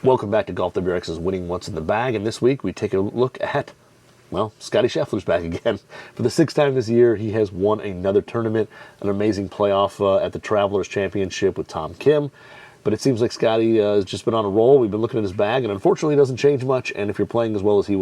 Welcome back to GolfWRX's Winning What's in the Bag, and this week we take a look at, well, Scottie Scheffler's back again. For the sixth time this year, he has won another tournament, an amazing playoff at the Travelers Championship with Tom Kim. But it seems like Scottie has just been on a roll. We've been looking at his bag, and unfortunately it doesn't change much, and if you're playing as well as he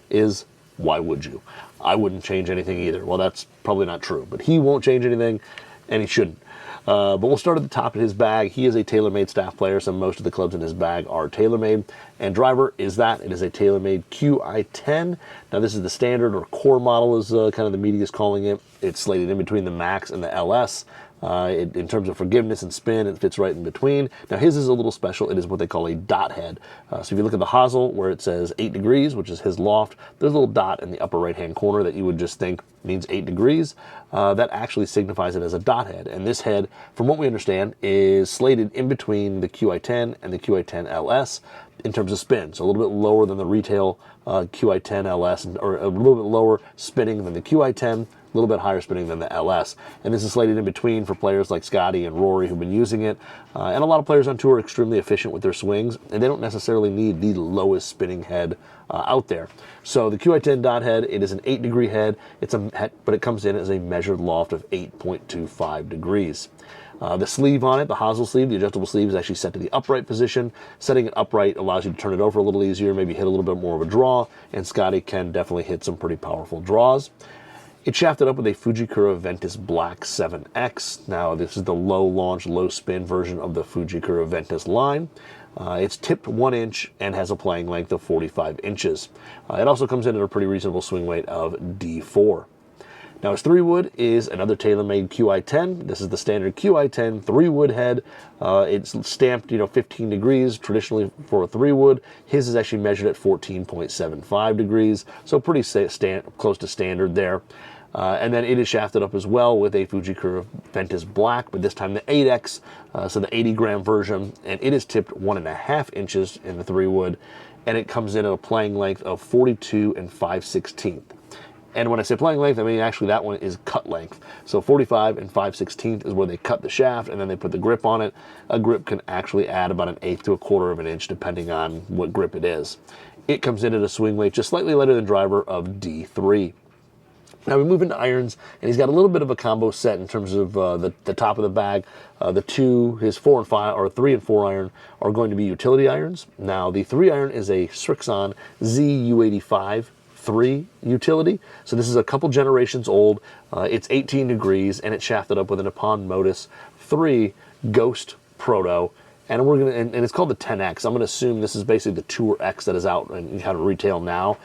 is, why would you? I wouldn't change anything either. Well, that's probably not true, but he won't change anything, and he shouldn't. But we'll start at the top of his bag. He is a TaylorMade staff player, so most of the clubs in his bag are TaylorMade. And driver is that. It is a TaylorMade Qi10. Now this is the standard or core model, is kind of the media is calling it. It's slated in between the Max and the LS. In terms of forgiveness and spin, it fits right in between. Now his is a little special. It is what they call a dot head. So if you look at the hosel where it says 8 degrees, which is his loft, there's a little dot in the upper right hand corner that you would just think means 8 degrees. That actually signifies it as a dot head. And this head, from what we understand, is slated in between the Qi10 and the Qi10 LS in terms of spin. So a little bit lower than the retail Qi10 LS, or a little bit lower spinning than the Qi10. A little bit higher spinning than the LS. And this is slated in between for players like Scottie and Rory who've been using it. And a lot of players on tour are extremely efficient with their swings, and they don't necessarily need the lowest spinning head out there. So the Qi10 dot head, it is an 8 degree head, but it comes in as a measured loft of 8.25 degrees. The sleeve on it, the hosel sleeve, the adjustable sleeve, is actually set to the upright position. Setting it upright allows you to turn it over a little easier, maybe hit a little bit more of a draw, and Scottie can definitely hit some pretty powerful draws. It's shafted up with a Fujikura Ventus Black 7X. Now, this is the low-launch, low-spin version of the Fujikura Ventus line. It's tipped 1 inch and has a playing length of 45 inches. It also comes in at a pretty reasonable swing weight of D4. Now, his 3-wood is another TaylorMade Qi10. This is the standard Qi10 3-wood head. It's stamped, 15 degrees traditionally for a 3-wood. His is actually measured at 14.75 degrees, so pretty close to standard there. And then it is shafted up as well with a Fujikura Ventus Black, but this time the 8X, so the 80-gram version, and it is tipped 1.5 inches in the 3-wood, and it comes in at a playing length of 42 5/16. And when I say playing length, I mean actually that one is cut length. So 45 5/16 is where they cut the shaft and then they put the grip on it. A grip can actually add about 1/8 to 1/4 of an inch depending on what grip it is. It comes in at a swing weight just slightly lighter than driver of D3. Now we move into irons, and he's got a little bit of a combo set in terms of the top of the bag. His 4 and 5, or 3 and 4 iron are going to be utility irons. Now the 3 iron is a Srixon ZU85 3 utility. So this is a couple generations old. It's 18 degrees, and it's shafted up with a Nippon Modus 3 Ghost Proto. And and it's called the 10X. I'm gonna assume this is basically the Tour X that is out and kind of retail now,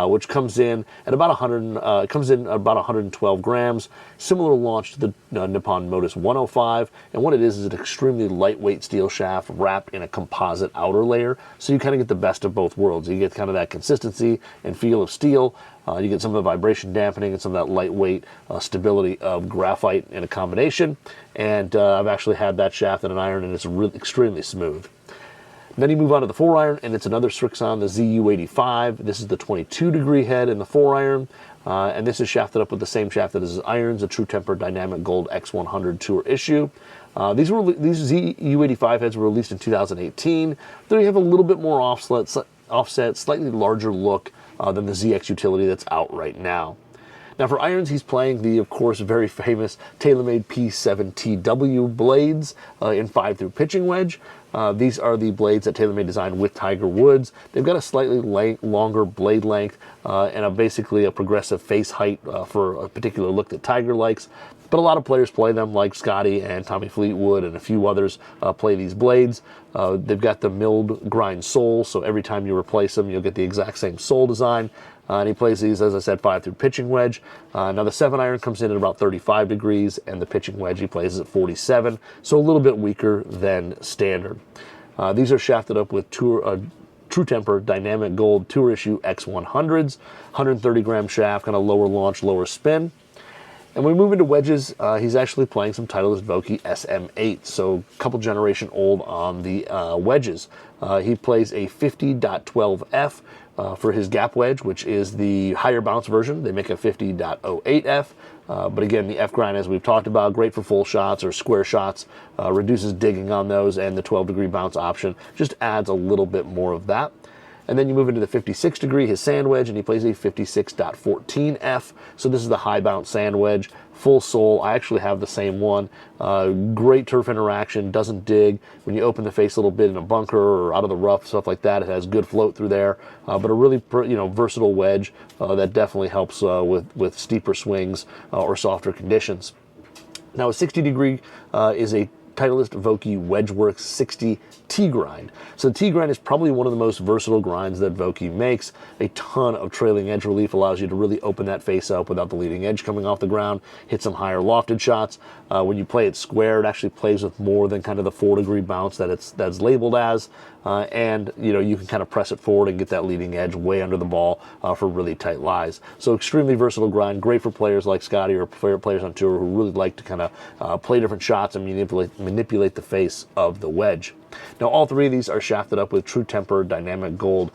which comes in at about 112 grams, similar launch to the Nippon Modus 105. And what it is an extremely lightweight steel shaft wrapped in a composite outer layer. So you kind of get the best of both worlds. You get kind of that consistency and feel of steel. You get some of the vibration dampening and some of that lightweight stability of graphite in a combination. And I've actually had that shaft in an iron, and it's really extremely smooth. Then you move on to the 4 iron, and it's another Srixon, the ZU85. This is the 22 degree head in the 4 iron. And this is shafted up with the same shaft that is his irons, a True Temper Dynamic Gold X100 Tour issue. These ZU85 heads were released in 2018. They have a little bit more offset, slightly larger look than the ZX utility that's out right now. Now for irons, he's playing the, of course, very famous TaylorMade P7TW blades in 5-through pitching wedge. These are the blades that TaylorMade designed with Tiger Woods. They've got a slightly longer blade length and basically a progressive face height for a particular look that Tiger likes. But a lot of players play them, like Scottie and Tommy Fleetwood and a few others play these blades. They've got the milled grind sole, so every time you replace them, you'll get the exact same sole design. And he plays these, as I said, 5-through pitching wedge. Now the 7 iron comes in at about 35 degrees, and the pitching wedge he plays at 47, so a little bit weaker than standard. These are shafted up with True Temper Dynamic Gold Tour Issue X100s, 130 gram shaft, kind of lower launch, lower spin. And when we move into wedges, he's actually playing some Titleist Vokey SM8, so a couple generation old on the wedges. He plays a 50.12F for his gap wedge, which is the higher bounce version. They make a 50.08F. But again, the F grind, as we've talked about, great for full shots or square shots, reduces digging on those, and the 12-degree bounce option just adds a little bit more of that. And then you move into the 56 degree, his sand wedge, and he plays a 56.14F. So this is the high bounce sand wedge, full sole. I actually have the same one. Great turf interaction, doesn't dig. When you open the face a little bit in a bunker or out of the rough, stuff like that, it has good float through there. But a really versatile wedge that definitely helps with steeper swings or softer conditions. Now a 60 degree is a Titleist Vokey WedgeWorks 60 T grind. So the T grind is probably one of the most versatile grinds that Vokey makes. A ton of trailing edge relief allows you to really open that face up without the leading edge coming off the ground, hit some higher lofted shots. When you play it square, it actually plays with more than kind of the 4-degree bounce that's labeled as. And you can kind of press it forward and get that leading edge way under the ball for really tight lies. So extremely versatile grind, great for players like Scottie or players on tour who really like to kind of play different shots and manipulate the face of the wedge. Now all three of these are shafted up with True Temper Dynamic Gold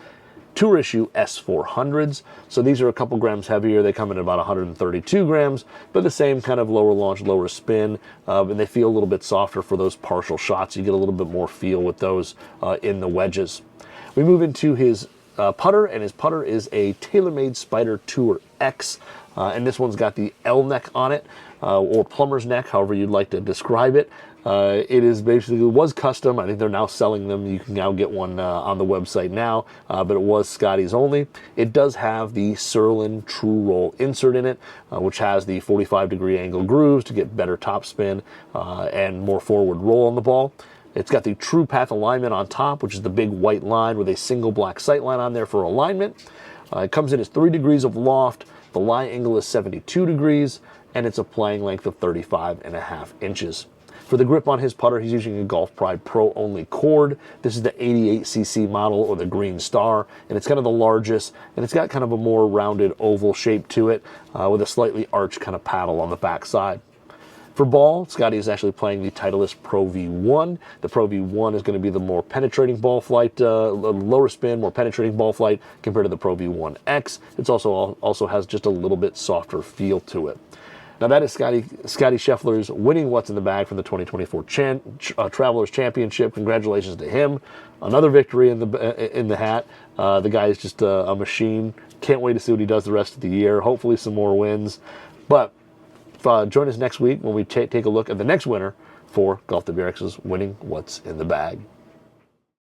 Tour Issue S400s. So these are a couple grams heavier. They come in about 132 grams, but the same kind of lower launch, lower spin, and they feel a little bit softer for those partial shots. You get a little bit more feel with those in the wedges. We move into his putter, and his putter is a TaylorMade Spider Tour X, and this one's got the L neck on it, or plumber's neck, however you'd like to describe it. It was custom. I think they're now selling them. You can now get one on the website now, but it was Scottie's only. It does have the Srixon True Roll insert in it, which has the 45-degree angle grooves to get better topspin and more forward roll on the ball. It's got the True Path alignment on top, which is the big white line with a single black sight line on there for alignment. It comes in as 3 degrees of loft. The lie angle is 72 degrees, and it's a playing length of 35.5 inches. For the grip on his putter, he's using a Golf Pride Pro only cord. This is the 88cc model, or the Green Star, and it's kind of the largest, and it's got kind of a more rounded oval shape to it with a slightly arched kind of paddle on the back side. For ball, Scottie is actually playing the Titleist Pro V1. The Pro V1 is going to be the more penetrating ball flight, lower spin, more penetrating ball flight compared to the Pro V1X. It's also has just a little bit softer feel to it. Now that is Scottie Scheffler's winning What's in the Bag from the 2024 Travelers Championship. Congratulations to him. Another victory in the hat. The guy is just a machine. Can't wait to see what he does the rest of the year. Hopefully some more wins. But join us next week when we take a look at the next winner for WRX's winning What's in the Bag.